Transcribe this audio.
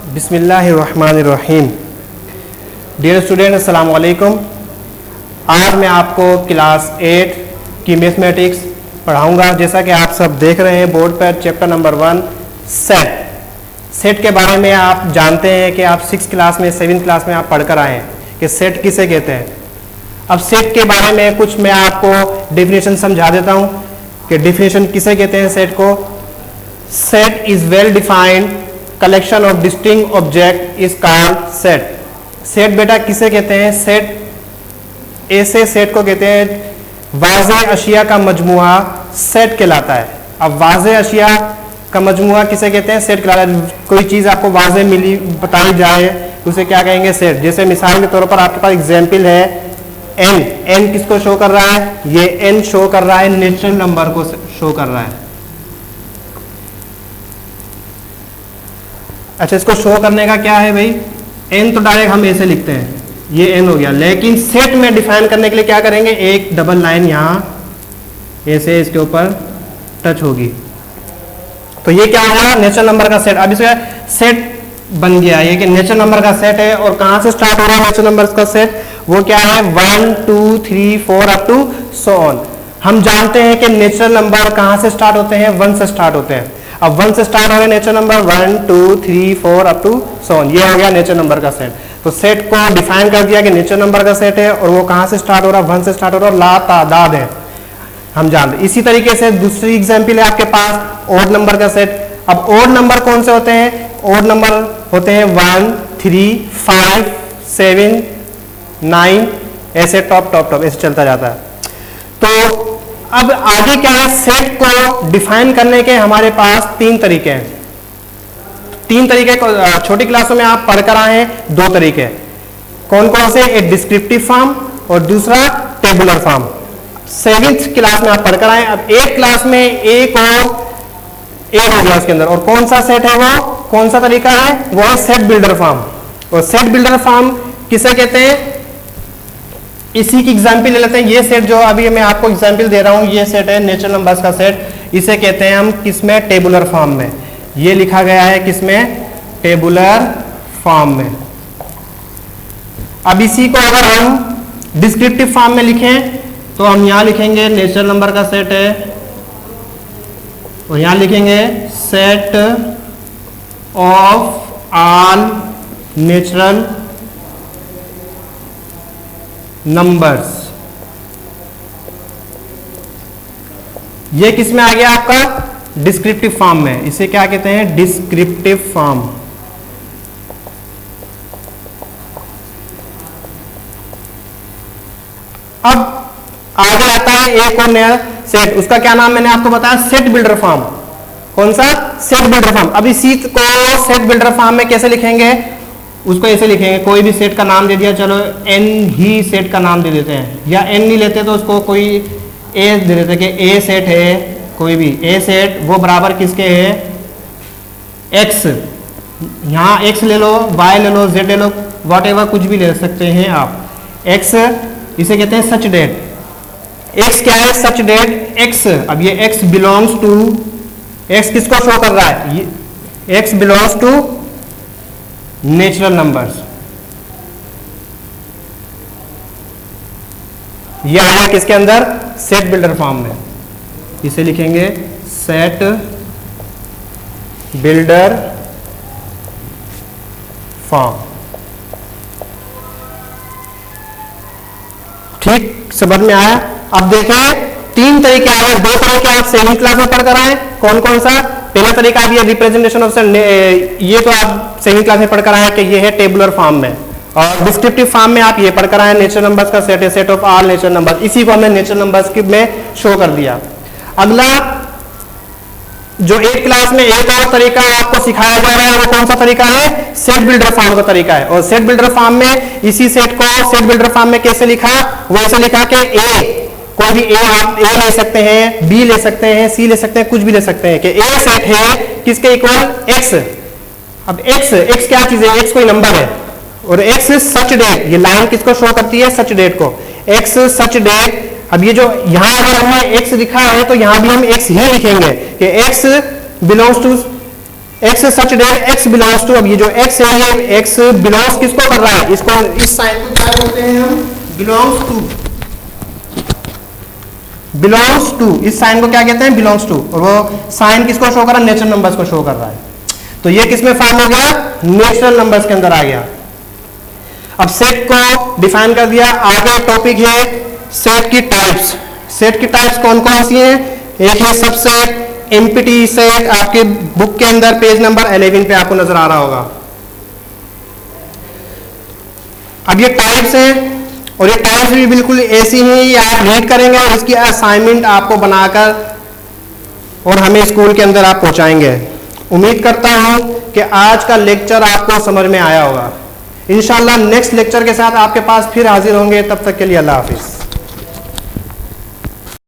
बिस्मिल्लाहिर्रहमानिर्रहीम। Dear student, अस्सलाम वालेकुम। आज मैं आपको क्लास 8 की मैथमेटिक्स पढ़ाऊंगा। जैसा कि आप सब देख रहे हैं बोर्ड पर, चैप्टर नंबर 1 सेट के बारे में आप जानते हैं कि आप 6 क्लास में 7 क्लास में आप पढ़कर आए हैं कि सेट किसे कहते हैं। अब सेट के बारे में कुछ मैं आपको डेफिनेशन समझा देता हूं कि डेफिनेशन किसे कहते हैं सेट को। Set is well defined collection of distinct object is called set. Set बेटा किसे कहते हैं? सेट ऐसे सेट को कहते हैं वाज़े अशिया का मजमुआ सेट कहलाता है। अब वाज़े अशिया का मजमुआ किसे कहते हैं? सेट कहलाता है। कोई चीज़ आपको वाज़े मिली बताई जाए तो उसे क्या कहेंगे? सेट। जैसे मिसाल के तौर पर आपके पास एग्जाम्पल है एन किसको शो कर रहा है? ये एन शो कर रहा है नेचुरल नंबर को शो कर रहा है। अच्छा, इसको शो करने का क्या है भाई? एन तो डायरेक्ट हम ऐसे लिखते हैं, ये एन हो गया। लेकिन सेट में डिफाइन करने के लिए क्या करेंगे? एक डबल लाइन यहां ऐसे इसके ऊपर टच होगी तो ये क्या हुआ? नेचुरल नंबर का सेट। अब इसका सेट बन गया ये कि नेचुरल नंबर का सेट है। और कहां से स्टार्ट हो रहा है नेचुरल नंबर का सेट? वो क्या है? 1 2 3 4 अप टू सो ऑन। हम जानते हैं कि नेचुरल नंबर कहां से स्टार्ट होते हैं? 1 से स्टार्ट होते हैं। अब 1 से स्टार्ट हो रहे natural number 1 2 3 4 up to so on. ये हो गया नेचुरल नंबर का सेट। तो सेट को डिफाइन कर दिया कि नेचुरल नंबर का सेट है और वो कहां से स्टार्ट हो रहा है? 1 से स्टार्ट हो रहा है और ला तादाद है, हम जानते। इसी तरीके से दूसरी एग्जांपल है आपके पास ऑड नंबर का सेट। अब ऑड नंबर कौन से होते हैं? ऑड नंबर होते हैं 1 3 5 7 9 ऐसे टॉप टॉप टॉप ऐसे चलता जाता है। तो अब आगे क्या है? सेट को डिफाइन करने के हमारे पास 3 तरीके हैं। 3 तरीके को छोटी क्लासों में आप पढ़कर आए हैं। 2 तरीके कौन कौन से? एक डिस्क्रिप्टिव फॉर्म और दूसरा टेबुलर फॉर्म। 7th क्लास में आप पढ़कर आए। अब 8th क्लास में एक और ए हो गया उसके अंदर। और कौन सा सेट है वो? कौन सा तरीका है? वो है सेट बिल्डर फॉर्म। और सेट बिल्डर फॉर्म किसे कहते हैं? इसी की एग्जाम्पल ले लेते हैं। ये सेट जो अभी मैं आपको एग्जाम्पल दे रहा हूं, ये सेट है नेचुरल नंबर्स का सेट। इसे कहते हैं हम किसमें? टेबुलर फॉर्म में। ये लिखा गया है किसमें? टेबुलर फॉर्म में। अब इसी को अगर हम डिस्क्रिप्टिव फॉर्म में लिखें तो हम यहां लिखेंगे नेचुरल नंबर का सेट है और यहां लिखेंगे set of all natural numbers. ये किस में आ गया आपका? डिस्क्रिप्टिव फॉर्म में। इसे क्या कहते हैं? Descriptive form. अब आगे आता है एक और नया सेट, उसका क्या नाम मैंने आपको बताया? Set builder form. कौन सा? Set builder form. अब इसी को सेट बिल्डर फॉर्म में कैसे लिखेंगे? उसको ऐसे लिखेंगे, कोई भी सेट का नाम दे दिया, चलो एन ही सेट का नाम दे देते हैं, या एन नहीं लेते तो उसको कोई ए दे देते कि ए सेट है, कोई भी ए सेट वो बराबर किसके है? एक्स। यहाँ एक्स ले लो, वाई ले लो, जेड ले लो, वॉट एवर कुछ भी ले सकते हैं आप। एक्स इसे कहते हैं सच डेट। एक्स क्या है? Such that X. अब ये एक्स बिलोंग्स टू, एक्स किसको शो कर रहा है? X belongs to natural numbers. ये आया किसके अंदर? सेट बिल्डर फॉर्म में। इसे लिखेंगे सेट बिल्डर फॉर्म। ठीक समझ में आया? अब देखें 3 तरीके आ गए। 2 तरीके आप 7th क्लास में पढ़कर आए। कौन कौन सा? पहला तरीका आप ये रिप्रेजेंटेशन ऑफ ये तो आप 7th क्लास में पढ़कर आए कि ये है टेबुलर फॉर्म में। और डिस्क्रिप्टिव फॉर्म में आप ये पढ़कर आए नेचुरल नंबर्स का सेट है, set of all natural numbers. इसी को हमने नेचुरल नंबर्स में शो कर दिया। अगला जो 8th क्लास में एक और तरीका आपको सिखाया जा रहा है वो कौन सा तरीका है? सेट बिल्डर फॉर्म का तरीका है। और सेट बिल्डर फॉर्म में इसी सेट को सेट बिल्डर फॉर्म में कैसे लिखा? वो ऐसे लिखा कि ए, कोई भी ए आप ए ले सकते हैं, बी ले सकते हैं, सी ले सकते हैं, कुछ भी ले सकते हैं कि ए सेट है किसके इक्वल? एक्स। अब एक्स क्या चीज है? एक्स कोई नंबर है और एक्स सच डेट, ये लाइन किसको शो करती है? सच डेट को। X such date. अब ये जो यहां अगर हमने एक्स लिखा है तो यहां भी हम एक्स ही लिखेंगे कि X belongs to X such that X belongs to, अब ये जो एक्स है ये एक्स बिलोंग्स किसको कर रहा है, इसको इस साइन को क्या बोलते हैं हम, बिलोंग्स टू, बिलोंग्स टू, इस साइन को क्या कहते हैं, बिलोंग्स टू, और वो साइन किसको शो कर रहा है, नेचुरल नंबर्स को शो कर रहा है। तो ये किसमें फॉर्म हो गया, नेचुरल नंबर्स के अंदर आ गया। अब सेट को डिफाइन कर दिया, आगे टॉपिक है सेट की टाइप्स। सेट की टाइप्स कौन कौन सी हैं, एक है सबसेट, एम्प्टी सेट, आपके बुक के अंदर पेज नंबर 11 पे आपको नजर आ रहा होगा। अब ये टाइप्स हैं, और ये टाइप्स भी बिल्कुल ऐसी हैं, ये आप रीड करेंगे और इसकी असाइनमेंट आपको बनाकर और हमें स्कूल के अंदर आप पहुंचाएंगे। उम्मीद करता हूं कि आज का लेक्चर आपको समझ में आया होगा। इंशाल्लाह नेक्स्ट लेक्चर के साथ आपके पास फिर हाजिर होंगे, तब तक के लिए अल्लाह हाफिज।